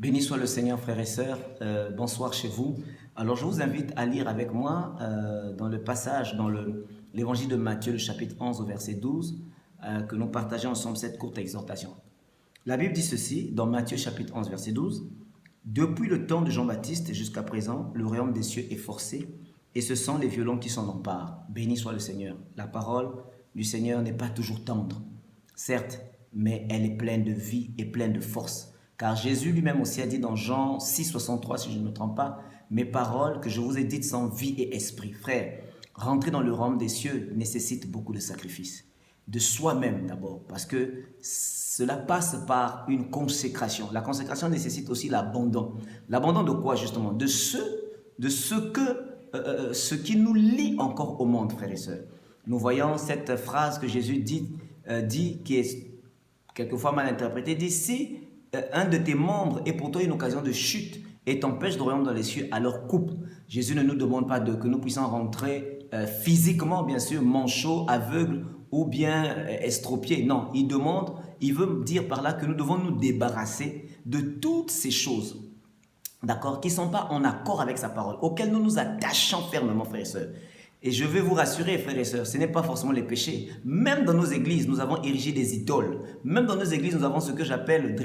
Béni soit le Seigneur, frères et sœurs. Bonsoir chez vous. Alors, je vous invite à lire avec moi dans le passage, dans l'évangile de Matthieu, le chapitre 11 au verset 12, que nous partageons ensemble cette courte exhortation. La Bible dit ceci, dans Matthieu, chapitre 11, verset 12. Depuis le temps de Jean-Baptiste jusqu'à présent, le royaume des cieux est forcé, et ce sont les violents qui s'en emparent. Béni soit le Seigneur. La parole du Seigneur n'est pas toujours tendre, certes, mais elle est pleine de vie et pleine de force. Car Jésus lui-même aussi a dit dans Jean 6, 63, si je ne me trompe pas, « Mes paroles que je vous ai dites sont vie et esprit. » Frère, rentrer dans le royaume des cieux nécessite beaucoup de sacrifices. De soi-même d'abord, parce que cela passe par une consécration. La consécration nécessite aussi l'abandon. L'abandon de quoi justement? De ce qui nous lie encore au monde, frères et sœurs. Nous voyons cette phrase que Jésus dit qui est quelquefois mal interprétée, dit « Si un de tes membres est pour toi une occasion de chute et t'empêche de royaume dans les cieux, alors coupe. » Jésus ne nous demande pas que nous puissions rentrer physiquement, bien sûr, manchots, aveugles ou bien estropiés. Non, il veut dire par là que nous devons nous débarrasser de toutes ces choses, d'accord, qui ne sont pas en accord avec sa parole, auxquelles nous nous attachons fermement, frères et sœurs. Et je vais vous rassurer, frères et sœurs, ce n'est pas forcément les péchés. Même dans nos églises, nous avons érigé des idoles. Même dans nos églises, nous avons ce que j'appelle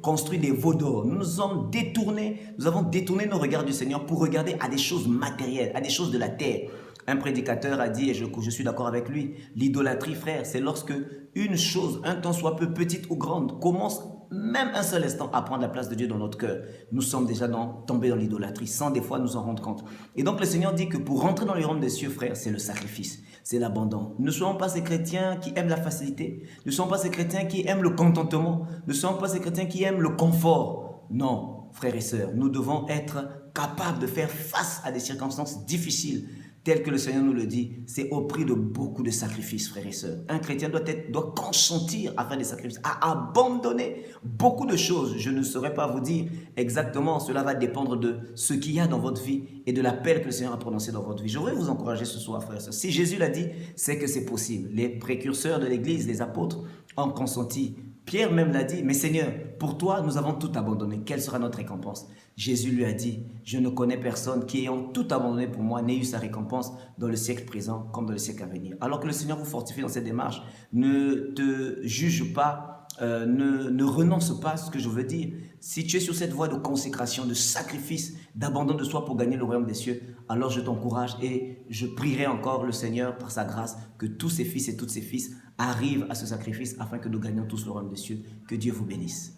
construit des veaux d'or. Nous avons détourné nos regards du Seigneur pour regarder à des choses matérielles, à des choses de la terre. Un prédicateur a dit, et je suis d'accord avec lui, l'idolâtrie, frère, c'est lorsque une chose, un tant soit peu petite ou grande, commence même un seul instant à prendre la place de Dieu dans notre cœur. Nous sommes déjà tombés dans l'idolâtrie, sans des fois nous en rendre compte. Et donc le Seigneur dit que pour rentrer dans le royaume des cieux, frère, c'est le sacrifice, c'est l'abandon. Ne soyons pas ces chrétiens qui aiment la facilité, ne soyons pas ces chrétiens qui aiment le contentement, ne soyons pas ces chrétiens qui aiment le confort. Non, frères et sœurs, nous devons être capables de faire face à des circonstances difficiles, tel que le Seigneur nous le dit, c'est au prix de beaucoup de sacrifices, frères et sœurs. Un chrétien doit consentir à faire des sacrifices, à abandonner beaucoup de choses. Je ne saurais pas vous dire exactement, cela va dépendre de ce qu'il y a dans votre vie et de l'appel que le Seigneur a prononcé dans votre vie. Je voudrais vous encourager ce soir, frères et sœurs. Si Jésus l'a dit, c'est que c'est possible. Les précurseurs de l'Église, les apôtres, ont consenti. Pierre même l'a dit, « Mais Seigneur, pour toi, nous avons tout abandonné. Quelle sera notre récompense ?» Jésus lui a dit, « Je ne connais personne qui, ayant tout abandonné pour moi, n'ait eu sa récompense dans le siècle présent comme dans le siècle à venir. » Alors que le Seigneur vous fortifie dans cette démarche, ne te juge pas, ne renonce pas à ce que je veux dire. Si tu es sur cette voie de consécration, de sacrifice, d'abandon de soi pour gagner le royaume des cieux, alors je t'encourage et je prierai encore le Seigneur par sa grâce que tous ses fils et toutes ses fils arrivent à ce sacrifice afin que nous gagnions tous le royaume des cieux. Que Dieu vous bénisse.